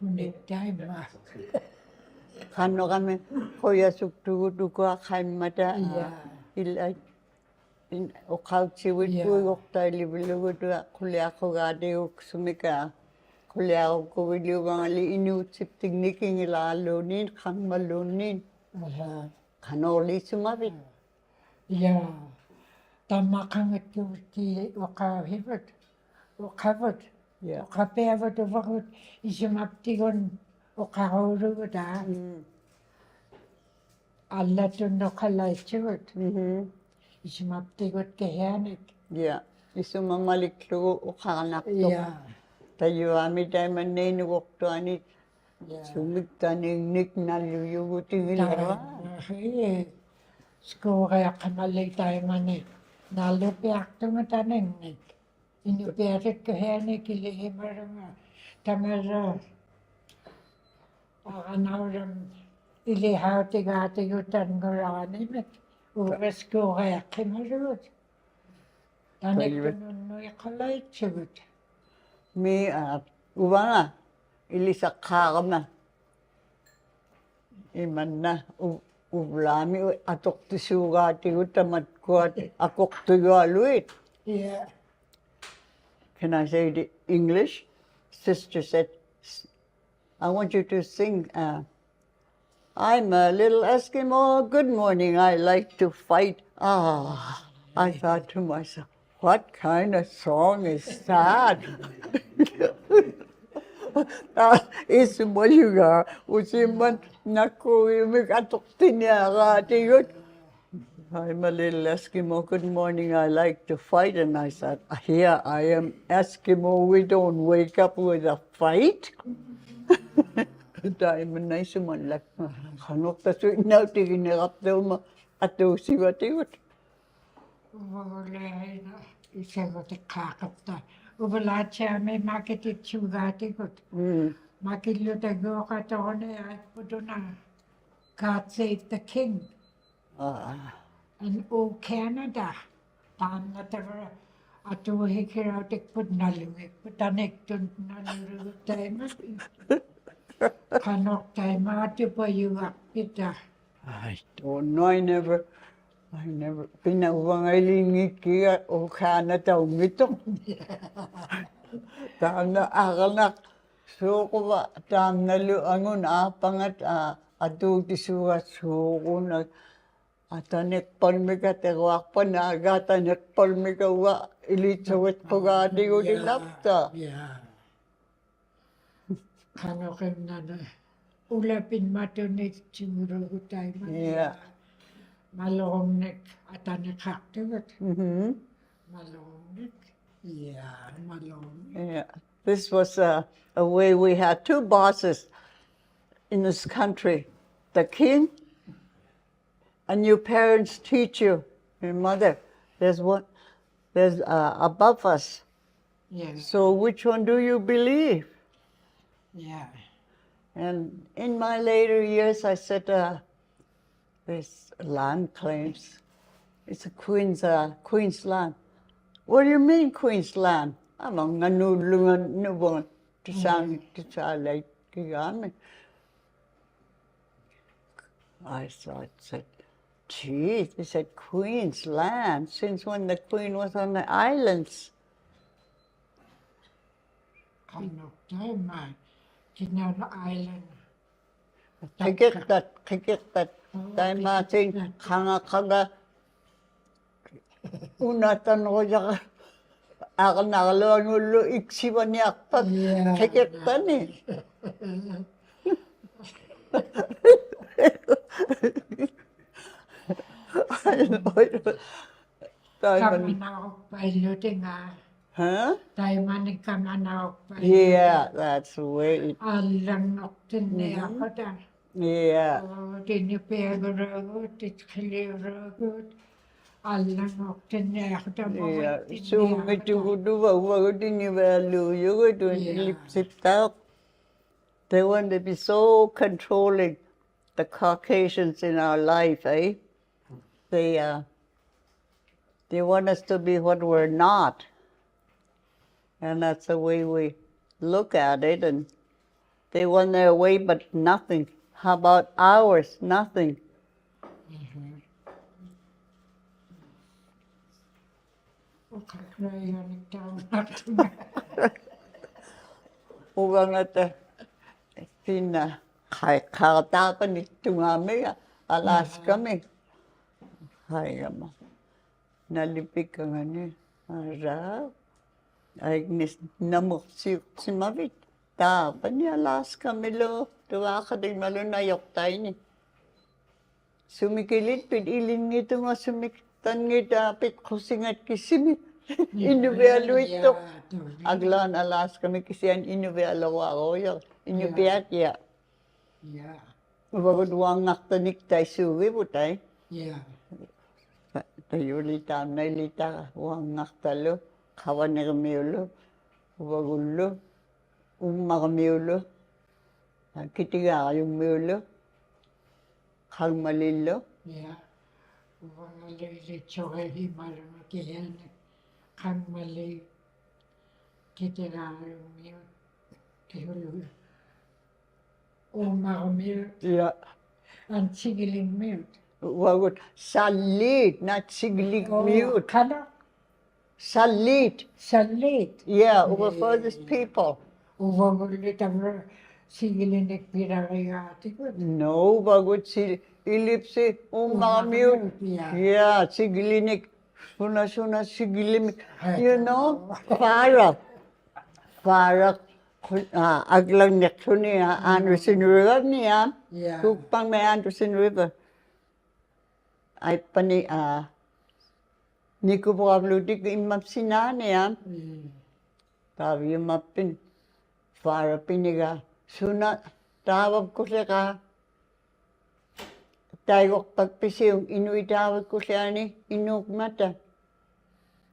Huniptaima. Kanokame koya suktu duka kaimata ilai in okauchi witu okta libilu tu kuliako gade sumika kuliako kuliu bangali Inuit tingniking ilalunin kanmalunin kanoli sumabit. Yeah. Tamakangat kuti wakahibut. Wakabut. Wakapeavut uvagut isumaptigon wakahuru da. Allah tu nokalaichut. Isumaptigot kehanik. Yeah. Isumamalik lu ukanak to. Tayo ami diamond nene waktu ani sumik taning nik naluyu tingila. Skora kamalik tayo mani. Nalupiaktungan taning nik. Inupiatun kehanik ilihimarama. Tamara. Akanauram ilihautigatigutan ngoranimit. Skora kamarut. Tanik tununui kalaichut. Me ubanga ilisa kagama. Imanna ublami atok tisugati utamat kuat akok tuyaluit. Yeah. Can I say it in English? Sister said, I want you to sing, I'm a little Eskimo, good morning, I like to fight. I thought to myself, what kind of song is that? Isumuliga, usiman nakuimik atok tinyagati yun. I'm a little Eskimo. Good morning. I like to fight. And I said, here I am Eskimo. We don't wake up with a fight. I'm a nice one. Like, Hanok the sweet now taking it up there at those see what they would. Isagot a kakapta. Uvalacha me market it chugati good. Market Lutagokatone, I put on a God save the king. And Canada, Tamnatara, Atu Hikiratic put Nalumik, put Anecton Nalu time. Kanok time out to pay you up, Peter. I don't know. I never been a wangaling here or Canada mito. Tamna Aganak, so Tamnalu Angun Apangat Adu Tisua Suguna. Atanek palmika tegwak panaga tanek palmika wa ilichawet pagadi udilapta. Yeah. Kanokim nana ulapin matunik chimuro utay man. Yeah. Malongnek atanek haktigot. Malongnek. Yeah, malongnek. Yeah. This was a way we had two bosses in this country, the king. And your parents teach you, your mother, there's above us. Yes. So which one do you believe? Yeah. And in my later years, I said, this land claims, it's a Queen's land. What do you mean Queen's land? Among nanulungan nubon to sound to like kigami. I said, gee, they said Queen's land, since when the Queen was on the islands. Kanok time, Kinana Island. Kikit that. Time natin, kanga. Unatan ko siya. Ako nakalawan ulo, iksiwan niya akpat. Kikit tan eh. Huh? Yeah, that's the way it. Yeah. So me to do what you value. You go to lip sit out. They want to be so controlling, the Caucasians in our life, eh? They want us to be what we're not. And that's the way we look at it. And They won their way, but nothing. How about ours? Nothing. Uvagut Tina Qaikaffi Pangma Alaska me. Hayama. Nalipikangani. Ara. Agnes Namuximavit. Tapani Alaska milo. Tuwakadig malo na yoktay ni. Sumikilit pid iling ito nga sumiktan ngita pit kusingat kisimit. Inupiatun ito. Aglan Alaska mi kisiyan Inupiatun ako yun. Inupiatun. Yeah. Uvagut wangaktanik tay suwi putay. Yeah. Tayo lita na lita wangaktalo. Kawanirmiulo. Uvagulo. Uumarmiulo. Kitiga yung miulo. Kalmalilo. Yeah. Uvamalili chorehi maramakiyan. Kalmali. Kitiga yung miulo. Uumarmiut. Yeah. And Silarmiut. Uvagut salit, not Silarmiut. Kana? Salit. Salit. Yeah, over furthest people. Uvagulit ang Silarmiut pinarayati ko. No, Uvagut ilipsi Uumarmiut. Yeah, Silarmiut. Suna Silarmiut. You know, Farah. Aglang neksuni Anderson River niya. Yeah. Kupang may Anderson River. Ay pani Nico Pabludik imap sinani Tabi mapin. Farah piniga. Suna tawag ko siya ka. Tayo pagpisi yung Inuit tawag ko siya ni Inukmata.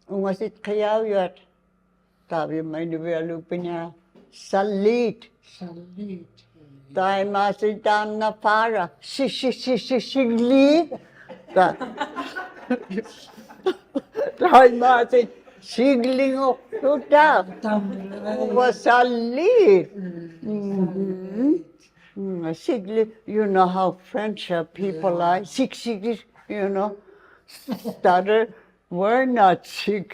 Ungasit kayaw yat. Tabi may niwalupin niya. Salit. Salit. Tayo masitam na para. Sigli. Tayo masit. Sigling o. Tuta. Salit. Sigli. You know how French people are. Sig. You know. Stutter. We're not sig.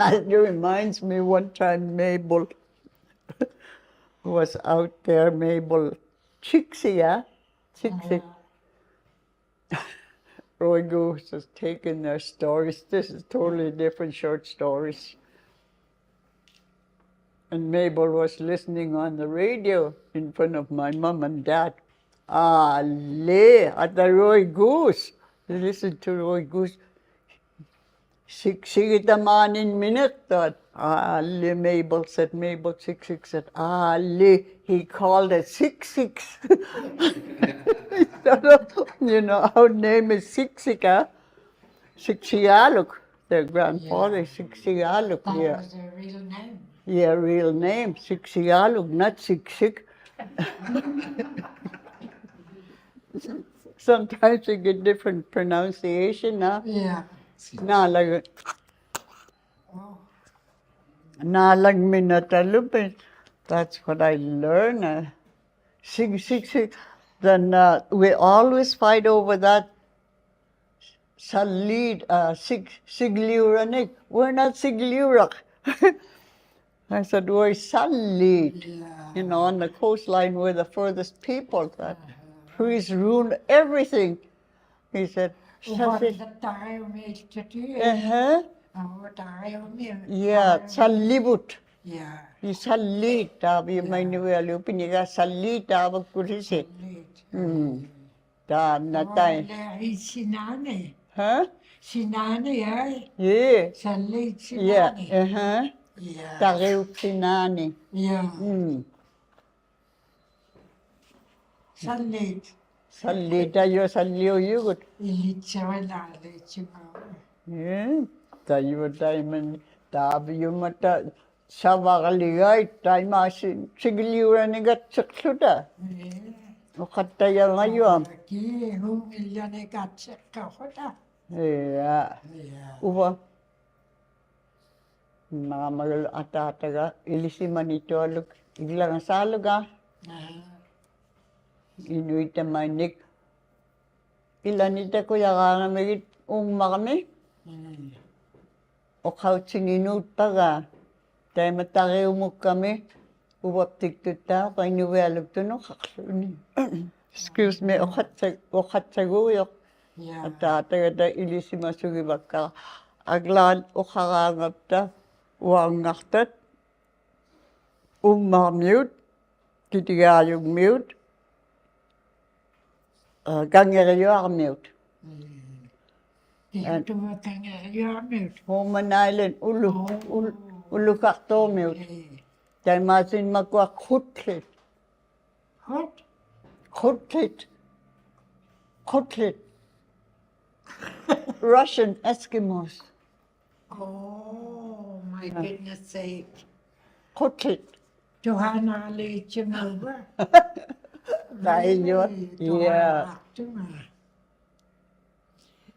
It reminds me one time Mabel was out there, Mabel Chixie. Roy Goose has taken their stories. This is totally different short stories. And Mabel was listening on the radio in front of my mom and dad. At the Roy Goose. They listened to Roy Goose. Sigitamanin minute that Mabel said, Mabel 66 said, he called it 66. You know, our name is Siksika. Siksialuk, their grandfather, Siksialuk. That Yeah. was their real name. Yeah, real name, Siksialuk, not Siksik. Sometimes you get different pronunciation now. Yeah. ナᕕᒥ니ᖅᐳথ. That's what I learned. Then we always fight over that. Sigliuranik. We're not Sigliurak. I said, we're Salit. Yeah. You know, on the coastline, we're the furthest people. That trees ruined everything. He said, What is the time is today? What time is yeah, Salibut. Yeah. You Salit. You may know Lupiniga Salit. Kurisi. Natay. Sinani. Huh? Sinani, Yeah. Salit Sinani. Yeah. Yeah. Tariw Sinani. Yeah. Salit. Salit tayo Ууvagut. Ilitsawala, Yeah. Tayo man. Tabi yung mata. Sawakaligay. Tayo sigiliuran nigat saksuta. Makataya ngayon. Humilya katsak ka ko na. Yeah. Yeah. Uva. mga magalo atataga, ilisiman ito aluk, iglang asaluga, Inuit Manic. Ilan ito ko yakana megit makami. O kautsing Inuit taga, tayo matake kami, Uvagut Inupiatun kakasuni. Excuse me, okatsaguyok. Atataga da ilisimasugi baka. Aglan ukarangap da, uangaktat, Uumarmiut, Kitigayugmiut, Gangeriyarmiut. Homan Island, Ulukaktomiut. Tay masin magwa kutlit. Kutlit. Russian Eskimos. Oh, my goodness sake. Kutlit. Johanna Leitchimova. Yeah.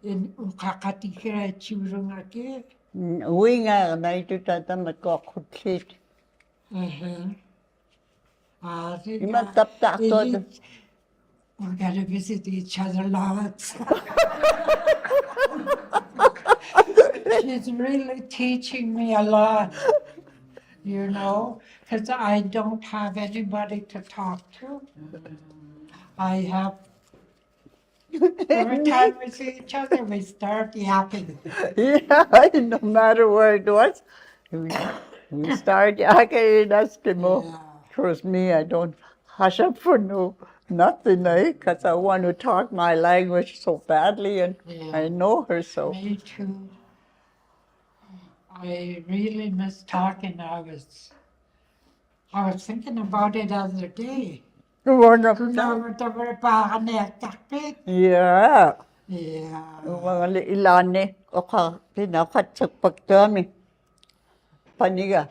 In Ukakatikira Churungake. Winga na ito tata magkakutlit. Imataptak to. We're going to visit each other lots. She's really teaching me a lot, you know, because I don't have anybody to talk to. I have, every time we see each other, we start yapping. Yeah, no matter where it was, we start yakking in Eskimo. Yeah. Trust me, I don't hush up for nothing, because I want to talk my language so badly, and I know her so. Me too. I really miss talking. I was thinking about it the other day. Yeah. Yeah. Mga ilani o pinakatsak pagdami. Paniga.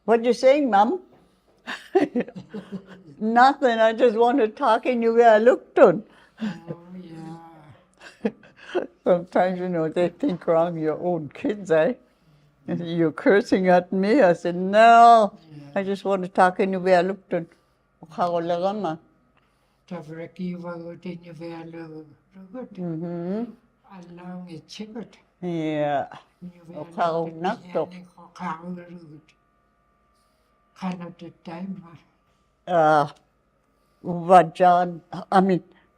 What you saying, Mom? Nothing. I just want to talk in Inupiatun. Oh, yeah. Sometimes, they think I'm your own kids, eh? You're cursing at me. I said, no. I just want to talk in Inupiatun. Ukakolagama. Tavraki Uvagut Inupiatun. Along a chicket. Yeah. Ukakolagnak.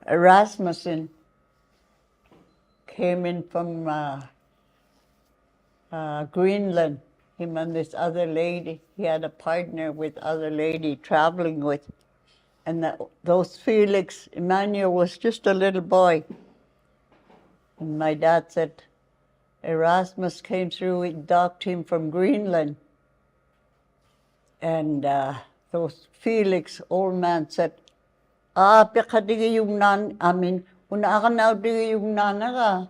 Rasmussen came in from Greenland. Him and this other lady. He had a partner with other lady traveling with. And those Felix, Emmanuel was just a little boy. And my dad said, Erasmus came through, we docked him from Greenland. And those Felix, old man, said, pikadigi yung una na digi yung nana.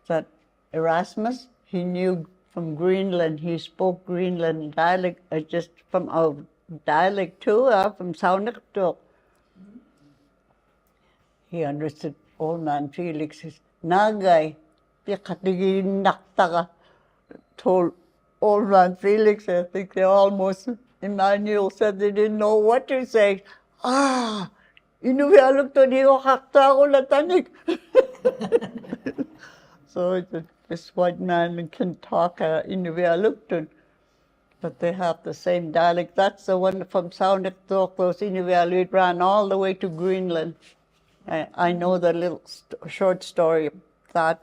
That Erasmus, he knew from Greenland, he spoke Greenland dialect, just from our dialect too, from Quyanaq. He understood old man Felix. His nagay, pikadigi naktaka, told old man Felix, I think they almost, Emmanuel said they didn't know what to say. Inupiatun di ko kakta ako latanik. So this white man can talk Inupiatun, but they have the same dialect. That's the one from Quyanaq. Those Inupiatun ran all the way to Greenland. I know the little short story of that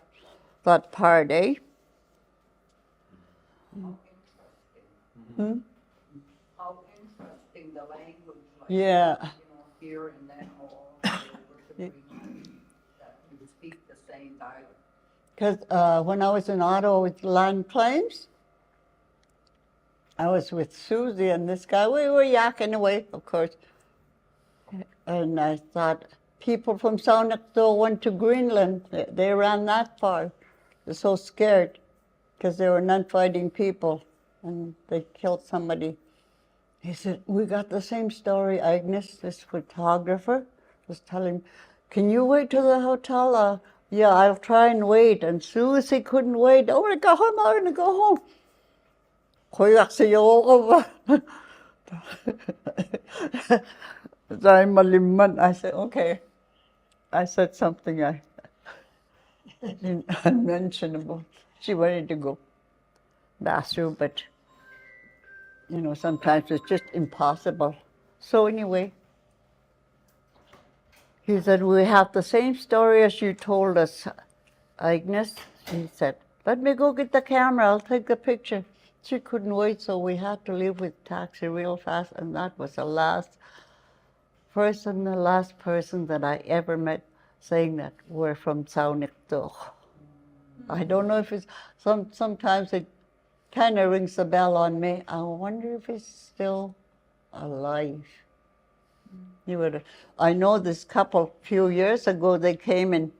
part, eh? How interesting the language, like, Yeah. Here and then all over the region, that you speak the same dialect. Because when I was in Ottawa with land claims, I was with Susie and this guy. We were yakking away, of course. And I thought, people from Quyanaq went to Greenland. They ran that far. They're so scared because they were non-fighting people. And they killed somebody. He said, we got the same story. Agnes, this photographer, was telling, can you wait to the hotel? Yeah, I'll try and wait. And Susie couldn't wait. I want to go home, I want to go home. Koyaksayo. I said, okay. I said something unmentionable. She wanted to go bathroom, but sometimes it's just impossible. So anyway, he said, we have the same story as you told us, Agnes. He said, let me go get the camera, I'll take the picture. She couldn't wait, so we had to leave with taxi real fast, and that was the last person that I ever met saying that we're from 𝑐𝑢𝑛𝑖𝑞. I don't know if it's, sometimes it kind of rings a bell on me. I wonder if he's still alive. I know this couple, few years ago, they came in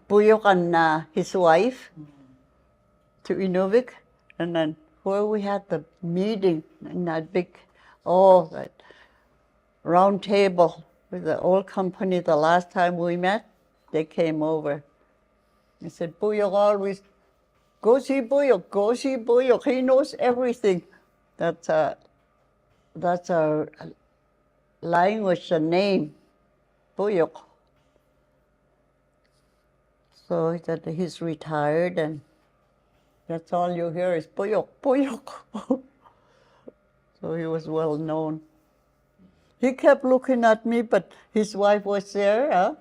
Puyok and his wife to Inuvik, and then where we had the meeting in that big, that round table with the old company the last time we met, they came over. He said, Puyok always, go see Puyok, he knows everything. That's our language, the name, Puyok. So he said he's retired, and that's all you hear is Puyok. So he was well known. He kept looking at me, but his wife was there,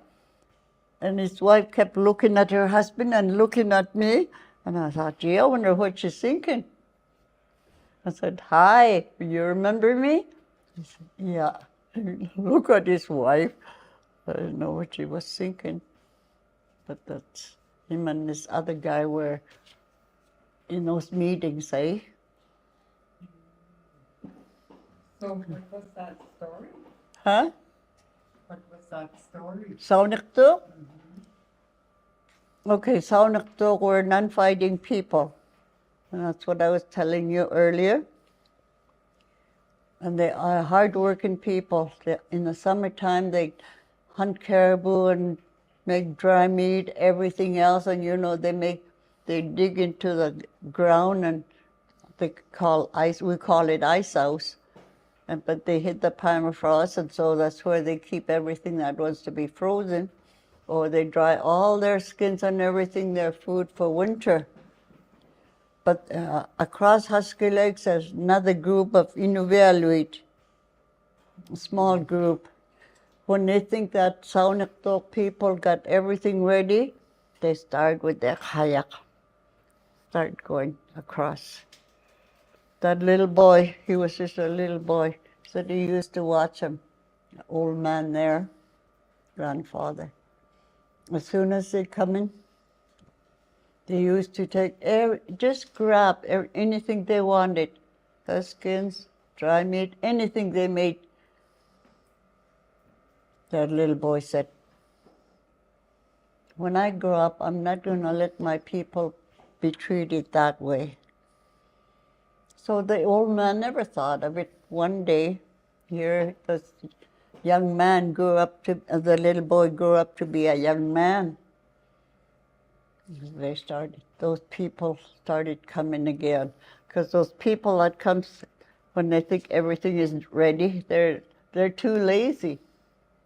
and his wife kept looking at her husband and looking at me. And I thought, gee, I wonder what she's thinking. I said, hi, you remember me? He said, yeah. Look at his wife. I didn't know what she was thinking. But that's him and this other guy were in those meetings, eh? So what was that story? Huh? What was that story? 𝑐𝑢𝑛𝑖𝑞? Okay, 𝑐𝑢𝑛𝑖𝑞 were non-fighting people. And that's what I was telling you earlier. And they are hard-working people. In the summertime, they hunt caribou and make dry meat, everything else. And they dig into the ground, and we call it ice house. But they hit the permafrost, and so that's where they keep everything that wants to be frozen. Or they dry all their skins and everything, their food for winter. But across Husky Lakes, there's another group of Inuvialuit, a small group. When they think that 𝑐𝑢𝑛𝑖𝑞 people got everything ready, they start with their kayak, start going across. That little boy, he was just a little boy, said he used to watch him, the old man there, grandfather. As soon as they come in, they used to just grab anything they wanted, their skins, dry meat, anything they made. That little boy said, when I grow up, I'm not going to let my people be treated that way. So the old man never thought of it. One day, here, this young man the little boy grew up to be a young man. Those people started coming again. Because those people that comes when they think everything is ready, they're too lazy.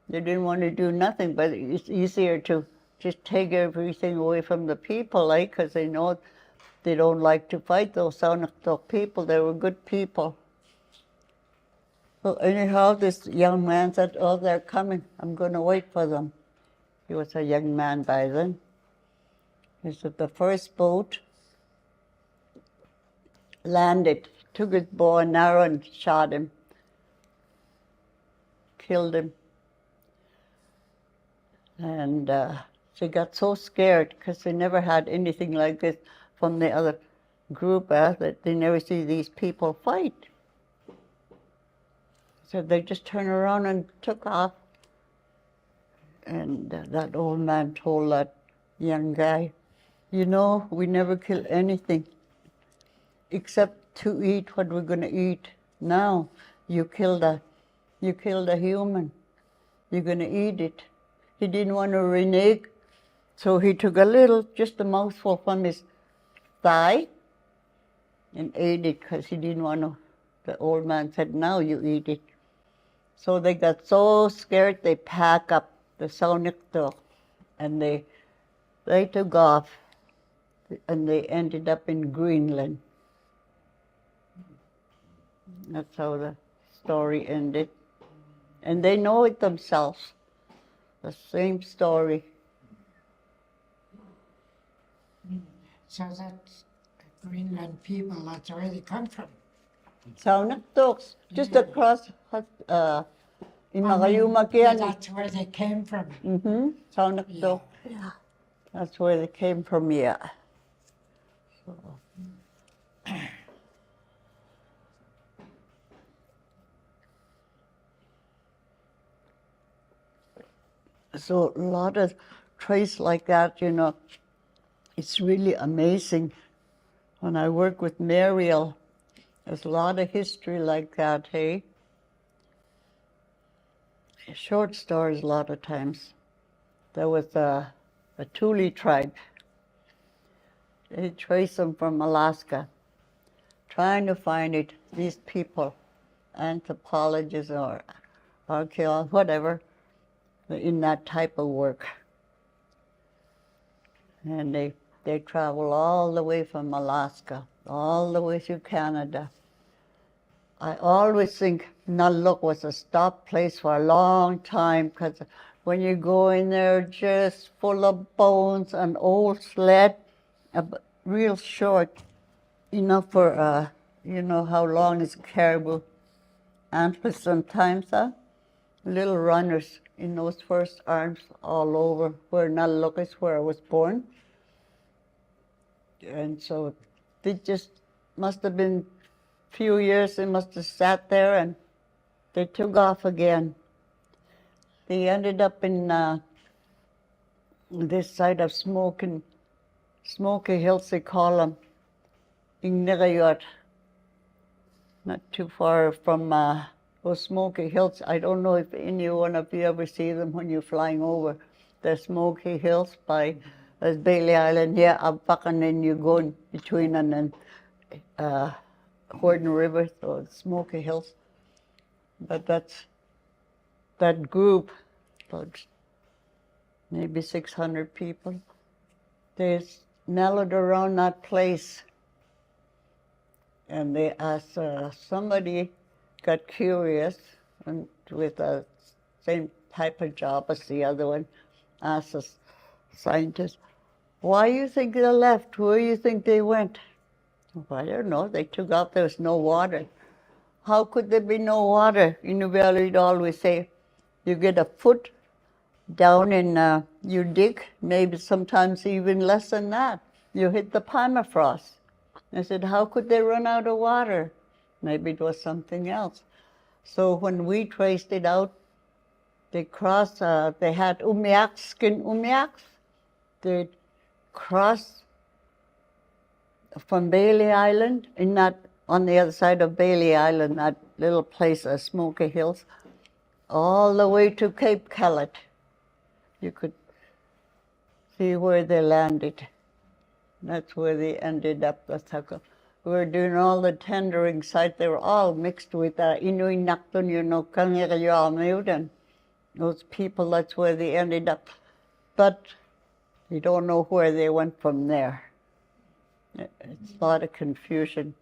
They didn't want to do nothing, but it's easier to just take everything away from the people, because they know they don't like to fight those 𝑐𝑢𝑛𝑖𝑞 people. They were good people. So anyhow, this young man said, oh, they're coming. I'm going to wait for them. He was a young man by then. He said the first boat landed, took his bow and arrow and shot him, killed him. And she got so scared because they never had anything like this from the other group, that they never see these people fight. So they just turned around and took off. And that old man told that young guy, we never kill anything except to eat what we're going to eat. Now you killed a human. You're going to eat it. He didn't want to renege, so he took just a mouthful from his thigh, and ate it because he didn't want to. The old man said, now you eat it. So they got so scared they pack up the Quyanaq and they took off and they ended up in Greenland. That's how the story ended. And they know it themselves. The same story. So that's Greenland people, that's where they come from. Quyanaq just across in Magayumakian. That's where they came from. Quyanaq Yeah. Yeah. That's where they came from, yeah. So a lot of traits like that, you know, it's really amazing. When I work with Mariel, there's a lot of history like that, hey? Short stories a lot of times. There was a Thule tribe. They traced them from Alaska, trying to find it. These people, anthropologists or archaeologists, whatever, in that type of work. And they travel all the way from Alaska, all the way through Canada. I always think Nunavut was a stop place for a long time because when you go in there, just full of bones and old sled, real short, enough for, you know, how long is caribou antlers sometimes, little runners in those first arms all over where Nunavut is where I was born. And so they just must have been few years, they must have sat there and they took off again. They ended up in this side of Smoky Hills, they call them, Inupiatun, not too far from those Smoky Hills. I don't know if any one of you ever see them when you're flying over the Smoky Hills by Bailey Island here, up and then you go in between and then Horton River, so Smoky Hills. But that's that group, about maybe 600 people. They mellowed around that place, and they asked somebody got curious and with the same type of job as the other one, asked a scientist, "Why you think they left? Where you think they went?" Well, I don't know. They took off. There was no water. How could there be no water? Inuvik always say, you get a foot down and you dig, maybe sometimes even less than that. You hit the permafrost. I said, how could they run out of water? Maybe it was something else. So when we traced it out, they crossed, they had umiaks, skin umiaks. They crossed from Bailey Island, in that, on the other side of Bailey Island, that little place, Smoky Hills, all the way to Cape Callet. You could see where they landed. That's where they ended up. We were doing all the tendering sites. They were all mixed with Inuit, Uumarmiutun. Those people, that's where they ended up. But you don't know where they went from there. It's a lot of confusion.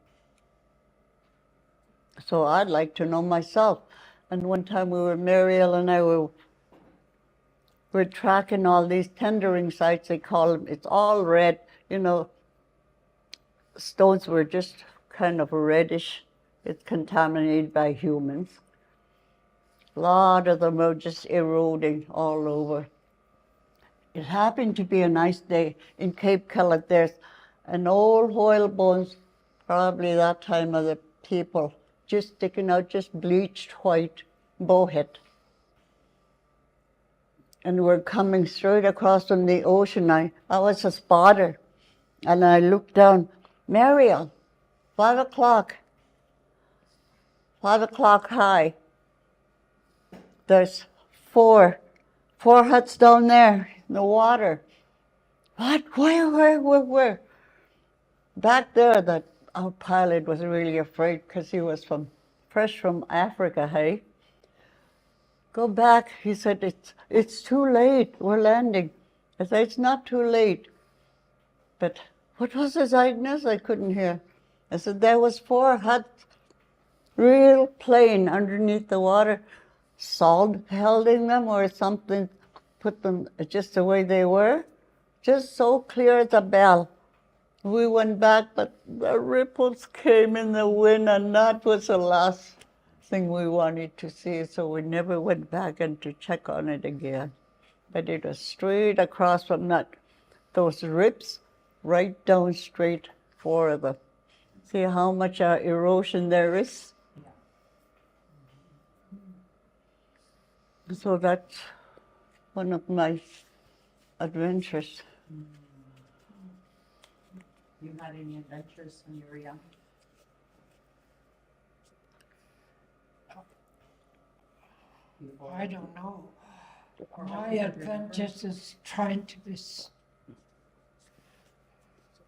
So I'd like to know myself. And one time Mariel and I were tracking all these tendering sites, they call them. It's all red, you know. Stones were just kind of reddish. It's contaminated by humans. A lot of them are just eroding all over. It happened to be a nice day in Cape Callet. There's an old whalebones, probably that time of the people, just sticking out, just bleached white, bowhead. And we're coming straight across from the ocean. I was a spotter, and I looked down, Mariel, 5 o'clock, 5 o'clock high. There's four huts down there in the water. What? Where? Back there, that our pilot was really afraid because he was fresh from Africa, hey? Go back, he said, it's too late, we're landing. I said, it's not too late. But what was his Agnes? I couldn't hear. I said, there was 4 huts, real plain underneath the water, salt held in them or something, put them just the way they were, just so clear as a bell. We went back, but the ripples came in the wind, and that was the last thing we wanted to see, so we never went back and to check on it again. But it was straight across from those rips, right down straight, 4 of them. See how much erosion there is? So that's one of my adventures. You had any adventures when you were young? I don't know. My adventures is trying to be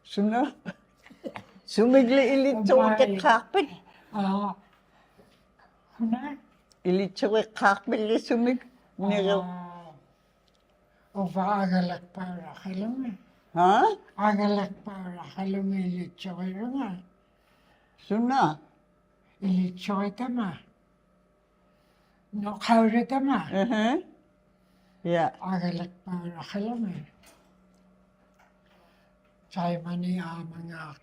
Suna? Sumigli ilitso ke kakpit. Hunter? Ilitso ke kakpit li sumig. Nero. Uvagut para halunga. Ha? Agalak para halunga ilitsoy runga. Suna? Ilitsoy kama. No kaure kama. Yeah. Agalak para halunga. Say mani amang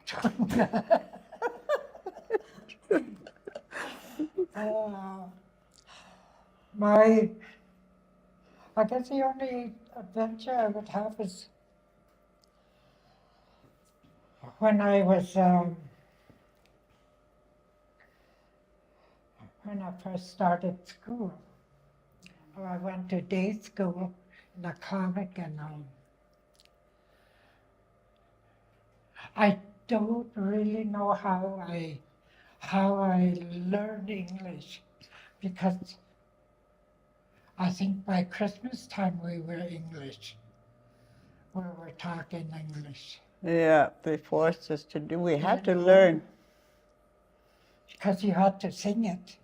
I guess the only adventure I would have is when I was, when I first started school. I went to day school in a comic, and I don't really know how I learned English, because I think by Christmas time we were English. We were talking English. Yeah, they forced us to do. We had to learn. Because you had to sing it.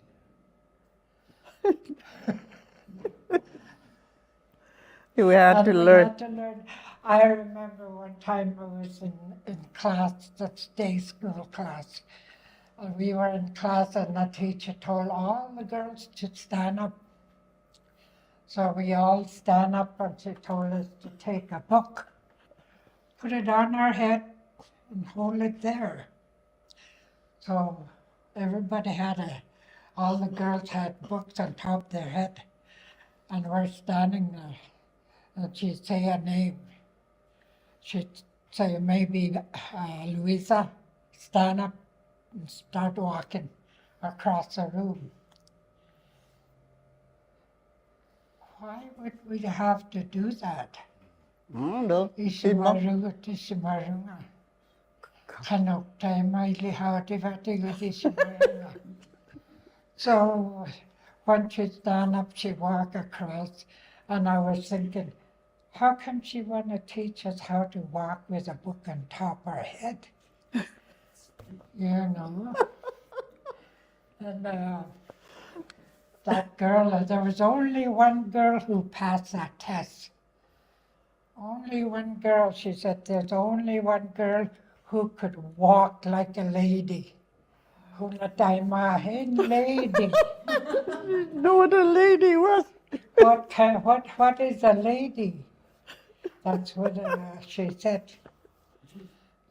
We had to learn. Had to learn. I remember one time I was in class, that's day school class. And we were in class, and the teacher told all the girls to stand up. So we all stand up, and she told us to take a book, put it on our head, and hold it there. So everybody all the girls had books on top of their head, and we're standing there, and she'd say a name. She'd say maybe Louisa, stand up and start walking across the room. Why would we have to do that? No. Ishimarunga, Tishimarunga. Kanokta maili hawati vati with Ishimarunga. So when she stand up, she walk across, and I was thinking, how come she want to teach us how to walk with a book on top our head? You know. And that girl, there was only one girl who passed that test. Only one girl. She said there's only one girl who could walk like a lady. Lady. Know what a lady was? What is a lady? That's what she said.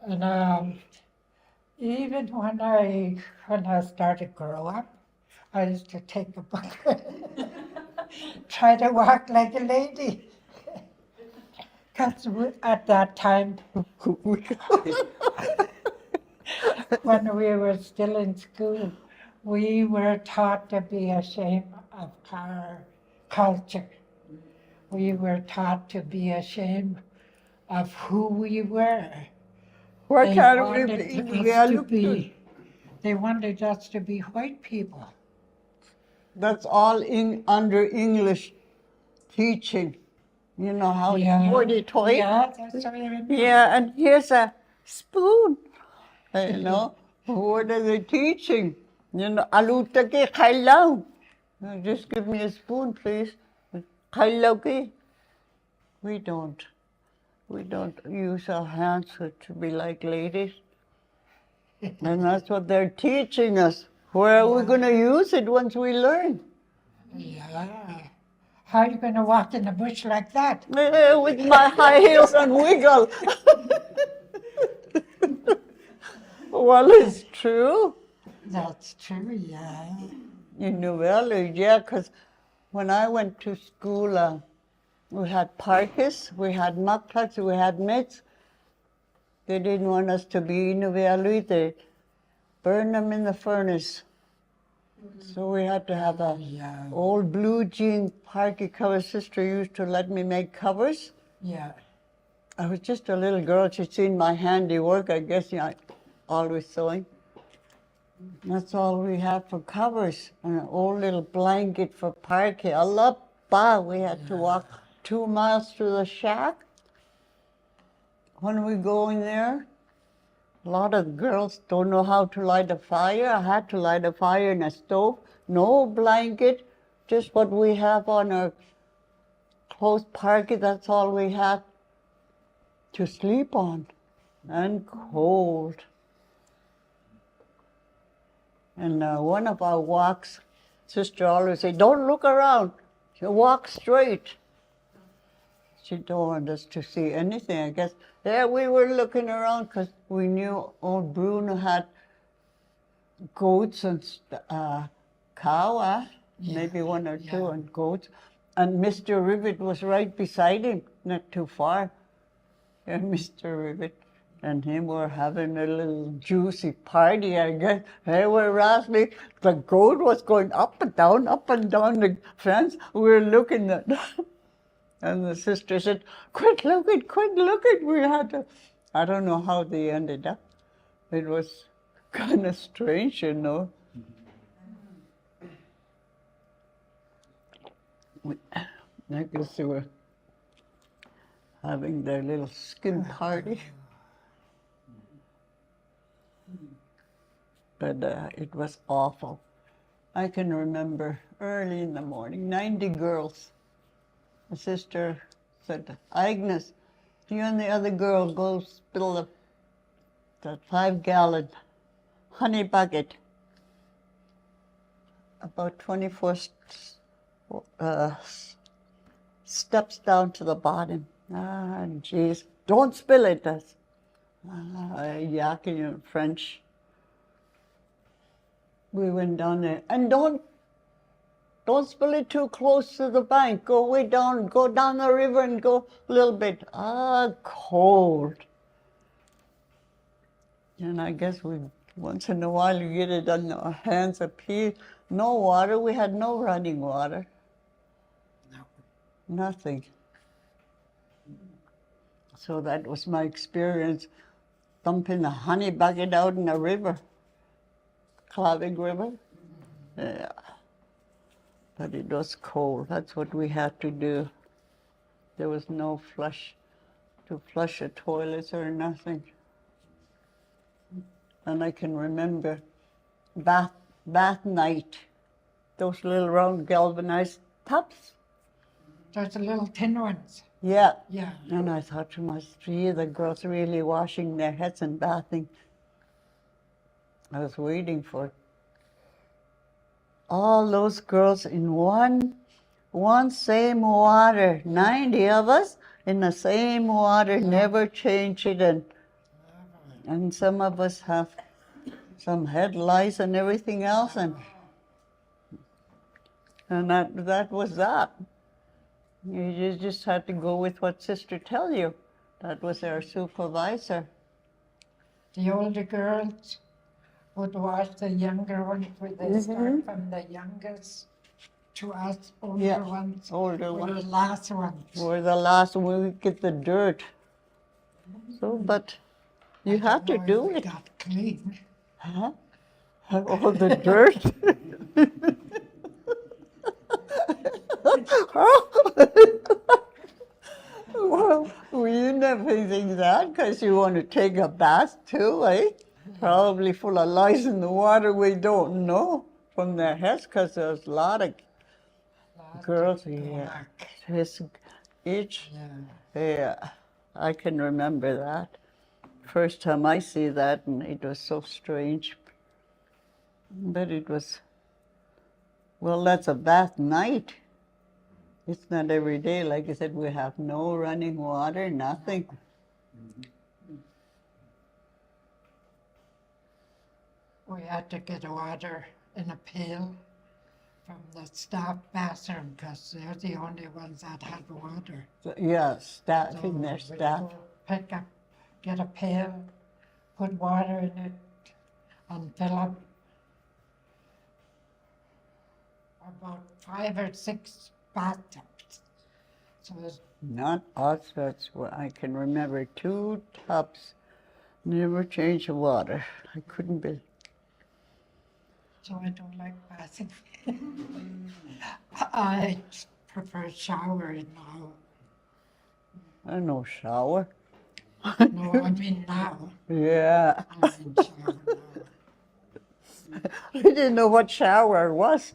And even when I started to grow up, I used to take a book, try to walk like a lady. Because at that time, when we were still in school, we were taught to be ashamed of our culture. We were taught to be ashamed of who we were. Why can't we be? They wanted us to be white people. That's all under English teaching. You know how it's toy. Yeah, that's what I remember. Yeah, and here's a spoon. You know, What are they teaching? You know, alutake khailau. Just give me a spoon, please. Khailau. We don't use our hands to be like ladies. And that's what they're teaching us. Where are we going to use it once we learn? Yeah. How are you going to walk in the bush like that? With my high heels and wiggle. Well, it's true. That's true, yeah. In Nunavut, yeah, because when I went to school, we had parkas, we had mucklucks, we had mitts. They didn't want us to be Inuvialu. They burned them in the furnace. So we had to have a Yeah. old blue jean parky cover. Sister used to let me make covers. Yeah. I was just a little girl. She'd seen my handiwork, I guess, always sewing. That's all we had for covers. And an old little blanket for parky. Allah, we had to walk 2 miles to the shack. When we go in there, a lot of girls don't know how to light a fire. I had to light a fire in a stove. No blanket, just what we have on our closed parky. That's all we had to sleep on. And cold. And one of our walks, Sister always said, don't look around. You walk straight. She don't want us to see anything, I guess. Yeah, we were looking around because we knew old Bruno had goats and cow, maybe one or two, and goats. And Mr. Rivet was right beside him, not too far. And Mr. Rivet and him were having a little juicy party, I guess. They were wrestling. The goat was going up and down the fence. We were looking at And the sister said, quick, look it. We had to, I don't know how they ended up. It was kind of strange, you know. I guess they were having their little skin party. But it was awful. I can remember early in the morning, 90 girls. My sister said, Agnes, you and the other girl go spill that 5-gallon honey bucket about 24 steps down to the bottom. Ah, jeez, don't spill it. That's yakking in French. We went down there, and don't spill it too close to the bank. Go way down, go down the river and go a little bit. Cold. And I guess once in a while you get it on our hands up here. No water, we had no running water. No. Nothing. So that was my experience, dumping a honey bucket out in the river. Quyanaq River. Yeah. But it was cold. That's what we had to do. There was no flush the toilets or nothing. And I can remember bath night, those little round galvanized tubs. Those little tin ones. Yeah. Yeah. And I thought to myself, gee, the girls really washing their heads and bathing. I was waiting for all those girls in one same water, 90 of us in the same water, never change it. And some of us have some head lice and everything else, and that was that. You just had to go with what Sister tell you. That was our supervisor. The older girls would wash the younger ones, where they start from the youngest to us older ones. Older were ones. the last ones. We're the last one, we get the dirt. So, but you have to do it. Got clean. Huh? All the dirt. Well, you never think that because you want to take a bath too, eh? probably full of lice in the water we don't know from their heads, because there's a lot of girls here. His age. Yeah, I can remember that. First time I see that, and it was so strange. But it was, well, that's a bath night. It's not every day. Like I said, we have no running water, nothing. We had to get water in a pail from the staff bathroom because they're the only ones that had water. So, yeah, staff So in their we'd staff. go pick up, get a pail, put water in it, and fill up about 5 or 6 bathtubs. So it's Not us, that's what I can remember. 2 tubs, never change the water. I couldn't be. so I don't like bathing. I prefer showering now. I no shower. No, I mean now. Yeah, I'm in shower now. I didn't know what shower was.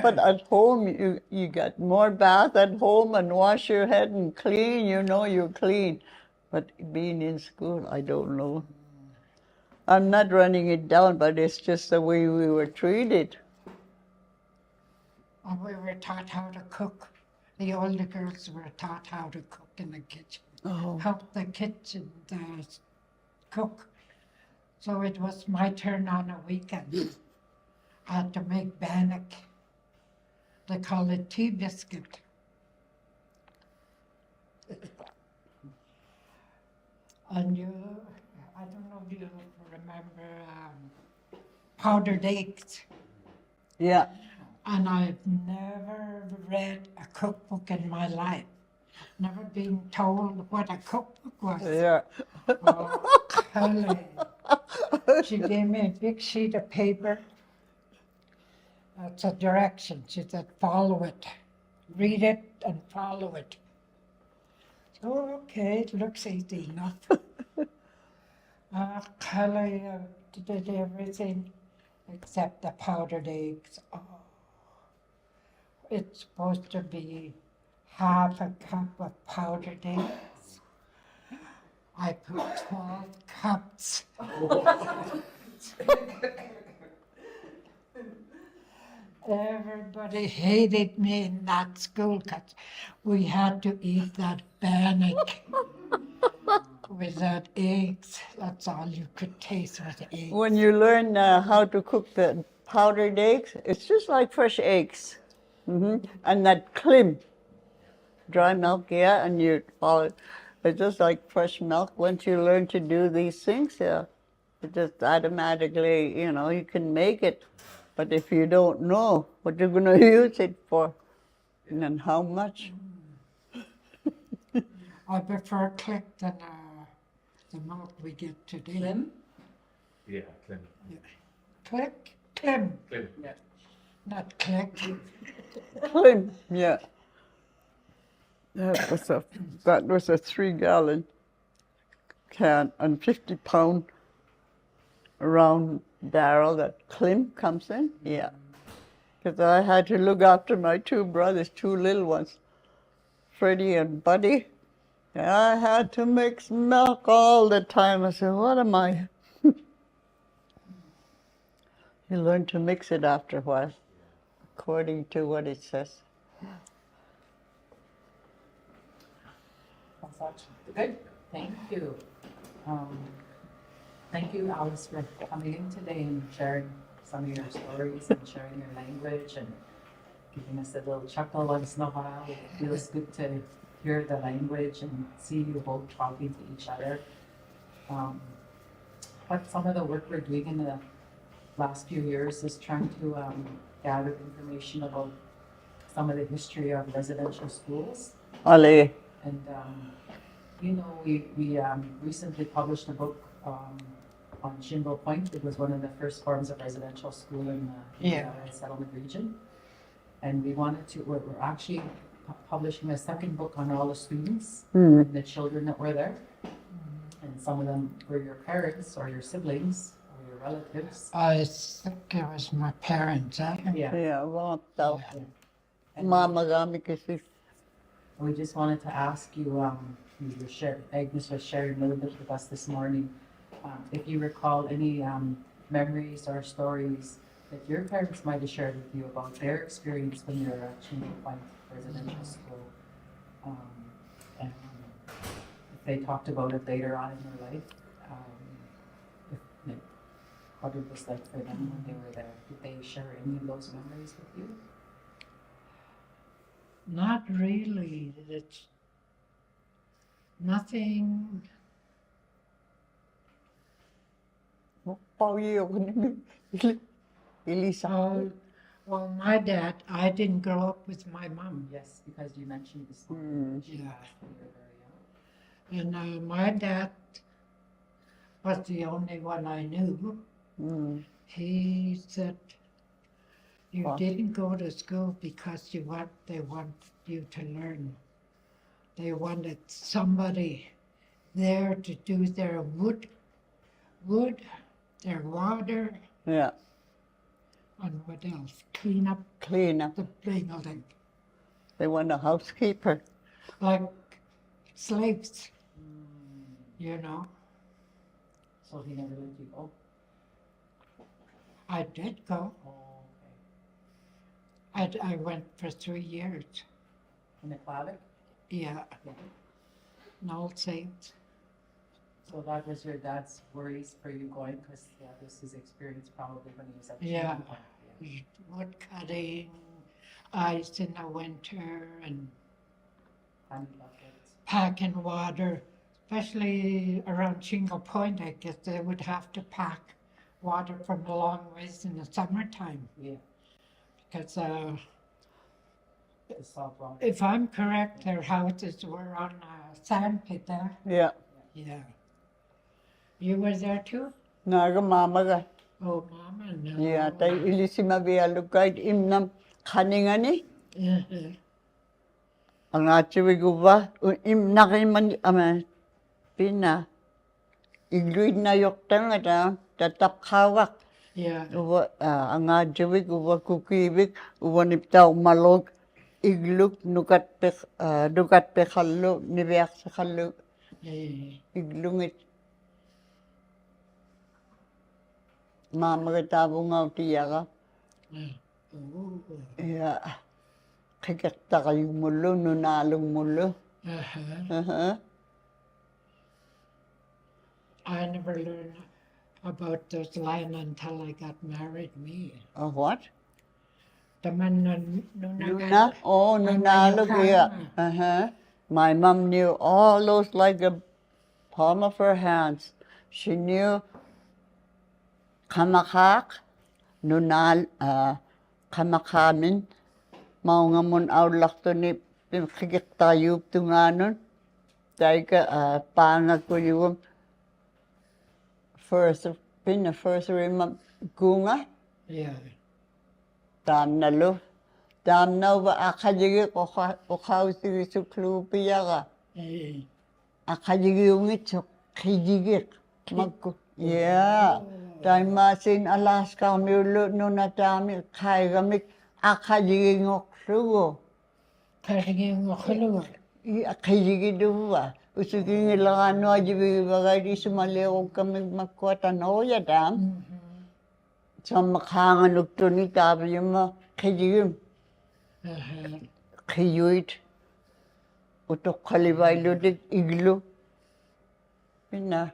But at home, you got more bath at home and wash your head and clean, you know you're clean. But being in school, I don't know. I'm not running it down, but it's just the way we were treated. And we were taught how to cook. The older girls were taught how to cook in the kitchen. Oh. Help the kitchen cook. So it was my turn on a weekend. I had to make bannock. They call it tea biscuit. And I don't know if you remember powdered eggs. Yeah. And I've never read a cookbook in my life. Never been told what a cookbook was. Yeah. Oh, Kelly. She gave me a big sheet of paper. That's a direction. She said, follow it. Read it and follow it. So, okay, it looks easy enough. Kelly did everything except the powdered eggs. Oh, it's supposed to be half a cup of powdered eggs. I put 12 cups. Everybody hated me in that school because we had to eat that bannock without eggs. That's all you could taste was eggs. When you learn how to cook the powdered eggs, it's just like fresh eggs. And that clim, dry milk, yeah, and you follow it. It's just like fresh milk. Once you learn to do these things, yeah, it just automatically, you know, you can make it. But if you don't know what you're going to use it for, and then how much. I prefer click than the milk we get today. Clim? Yeah, Clem. Click, Clim, Clem. not click. Clim, yeah. That was a 3-gallon can and 50-pound round barrel that Clim comes in. Yeah. Because I had to look after my 2 brothers, 2 little ones, Freddie and Buddy. And I had to mix milk all the time. I said, what am I? You learn to mix it after a while, according to what it says. Good, thank you. Thank you, Alice, for coming in today and sharing some of your stories and sharing your language and giving us a little chuckle once in a while. It feels good to hear the language and see you both talking to each other. What some of the work we're doing in the last few years is trying to gather information about some of the history of residential schools. Ale. And, you know, we recently published a book on Shingle Point. It was one of the first forms of residential school in the settlement region. And we wanted to, we're actually publishing a second book on all the students and the children that were there. And some of them were your parents or your siblings or your relatives. I think it was my parents. Yeah. Yeah, well, so And Mama gami kasi. we just wanted to ask you, Agnes was sharing a little bit with us this morning, if you recall any memories or stories that your parents might have shared with you about their experience when you were at Quyanaq Point Residential School. And if they talked about it later on in their life, what it was like for them when they were there. Did they share any of those memories with you? Not really. It's nothing. Bao nhiêu ko ni Elisa. Oh, well, my dad, I didn't grow up with my mom. Yes, because you mentioned this Mm. when Yeah. you were very young. And my dad was the only one I knew. Mm. He said, you Wow. didn't go to school because they want you to learn. They wanted somebody there to do their wood, their water, Yeah, and what else? Clean up clean up. the building. They want a housekeeper. Like slaves, you know. So he never let you go? I did go. Oh, okay. I went for 3 years. In the Quyanaq? Yeah, Yeah. no saints. So that was your dad's worries for you going, because this is experience probably when he was at Yeah. Quyanaq Point. Yeah. Wood cutting, ice in the winter, and Honey buckets. packing water, especially around Shingle Point. I guess they would have to pack water from a long ways in the summertime Yeah, because the salt water. if I'm correct, their houses were on a sand pit there. Yeah. Yeah. You were there too? Naga mama ka. Oh, Mama, no. Yeah, tay ilisima biya lukait imnam kaningani. Uh-huh. Ang achiwi guba im nakiman pina igluid na yoktang ata tatap kawak. Yeah. Uwa ang achiwi guba kukibik uwa nipta umalog igluk nukat pe khallu nibiyak sa khallu Yeah. iglungit. Mama ka tabo nga utiyaka. Oh. Yeah. Kikita kayong mulo, nunalong mulo. Uh-huh. I never learned about those lines until I got married, me. What? Nuna? Nuna? Oh, nunalog, yeah. My mom knew all those like the palm of her hands. She knew kamakak, nunal, kamakamin, maungamon aulak to ni kikitayup to nga nun. Dahil ka pangag ko yung first rin gunga. Yeah. Dam na lo. Dam na ba akadigi okaw sige su klupiya ka. Akadigi yung ito kijigik. Magko. Yeah. Dahil masin Alaska miulo no natami kay gamik akadigi ngok sugo. Kaya nga kalawa. Kijigi duwa. Usugin nila ano ajibi bagay di sumalewag kami magkwatan ya dam. Sa makahanganok to ni tabi yung mga kijigim. Kiyuit. Utok kalibay ludik iglo. Pina.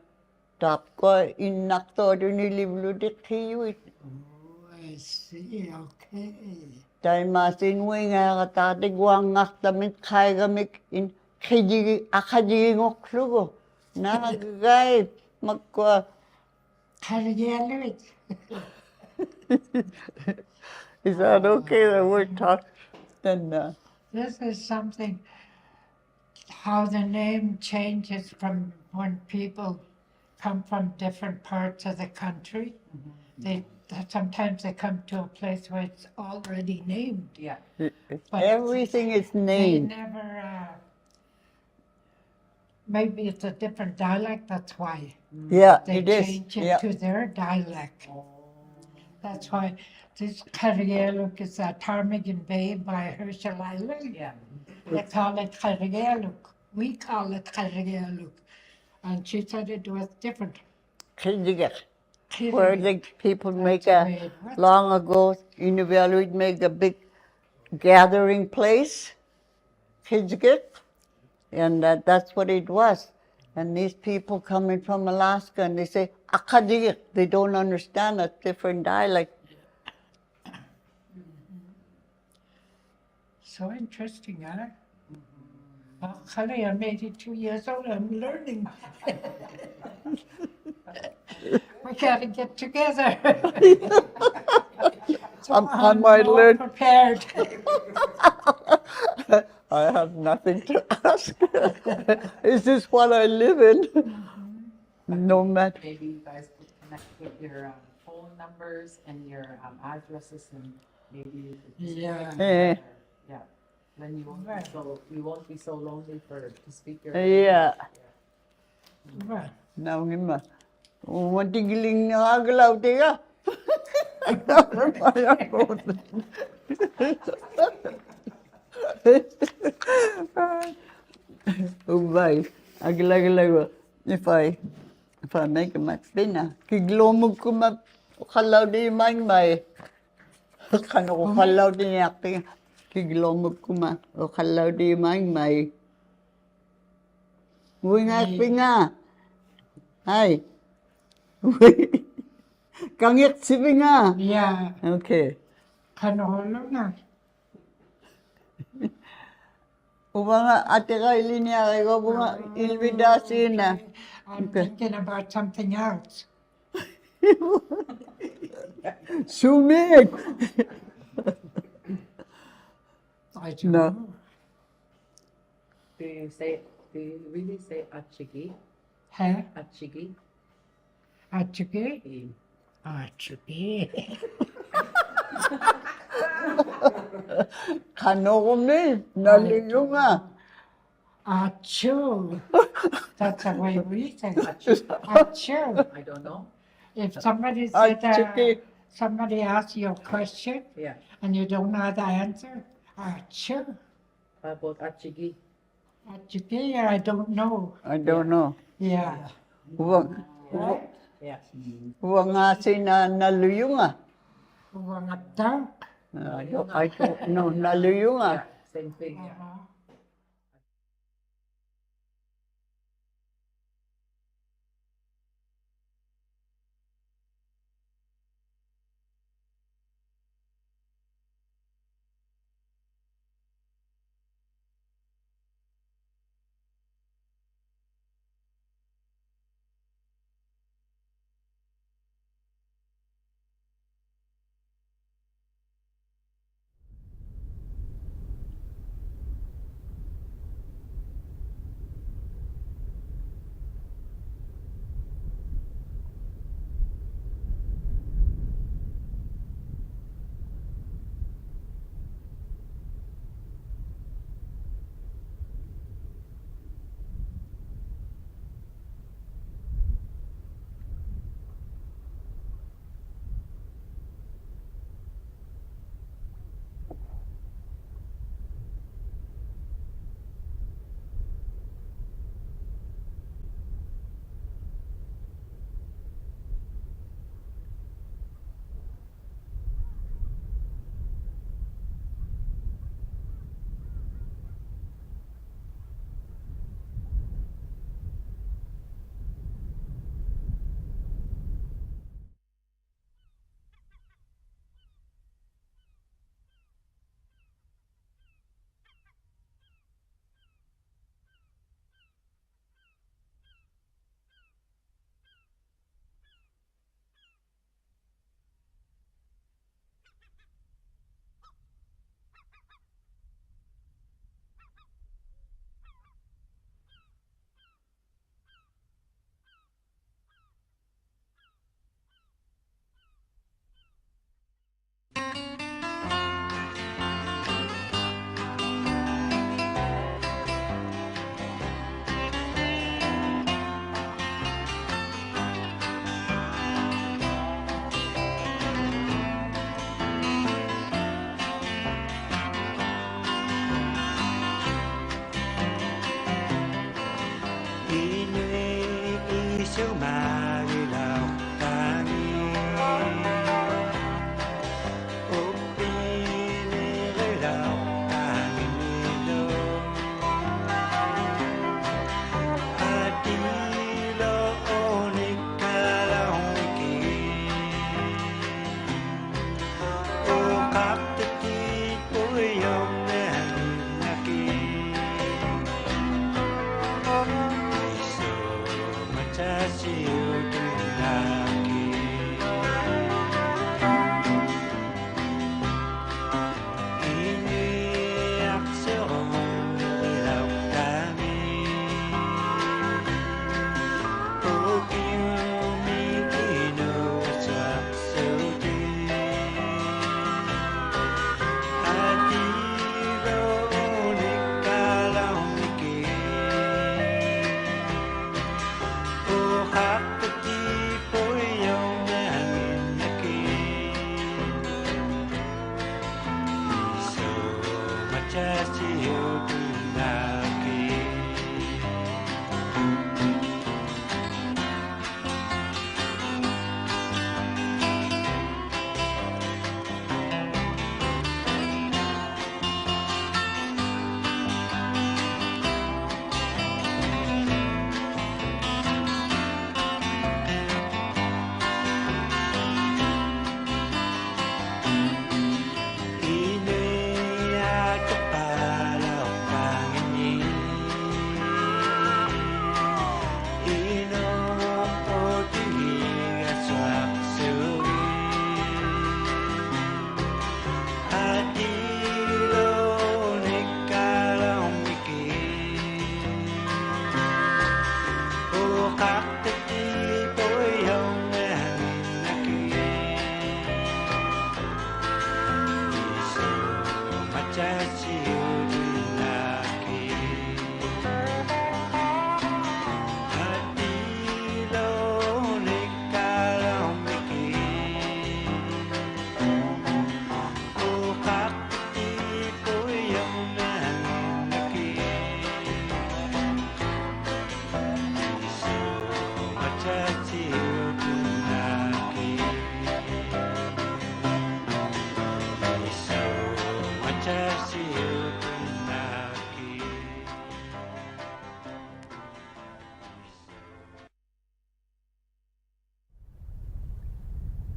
Tap ko inak to doon nilibludik kiyuit. Oh, I see. Okay. Dahil masinwe nga katatig wangak damit kay gamik in kijigi akajigi ngoklugo. Nagagay magkwa. Kaya nga. Is that okay that we're talking? Then This is something, how the name changes from when people come from different parts of the country. Sometimes they come to a place where it's already named. Yeah. But everything is They named. never maybe it's a different dialect, that's why. Yeah, They it is. change it Yeah. to their dialect. That's why this Qaikaffi is a Ptarmigan Bay by Herschel Island. Yeah. They call it Qaikaffi. We call it Qaikaffi. And she said it was different. Where the people make That's a, the way it was. long ago, Inupiatun would make a big gathering place, and that's what it was. And these people coming from Alaska, and they say, Akadiq, they don't understand a different dialect. So interesting, huh? Oh, honey, I'm 82 years old. I'm learning. We gotta get together. So I might not learn. prepared. I have nothing to ask. Is this what I live in? No matter. Maybe you guys could connect with your phone numbers and your addresses, and maybe you could just Yeah. Eh. yeah. Then you won't be so lonely to speak your Yeah. Right. Now, matigiling nakagalaw, teka. Ubay, aglag-alag. If I make a pina, kiglomog ko kalaw di may. Kano ko kalaw di yakti. Kiglomog ko o kalaw di may. Uvagut pinga. Hi. Kangit si pinga. Yeah. Okay. Kanolo na. Ubanga ate ka ilinya ko bunga ilvidasi na. I'm thinking about something else. Sumit. I don't No. know. Do you really say achigi? Huh? Achigi? Achige? Eh. Achige. Kano ko me, naliyo nga. Achu. That's the way we say it. Achu. I don't know. If somebody said, Achige. somebody asks you a question Yeah. and you don't know the answer, achu. How about achigi? Achige, I don't know. I don't know. Yeah. Uwang Yeah. nga na naluyo nga. Uvagut. I don't know, naluyo nga. Yeah. Same thing. Yeah. Uh-huh.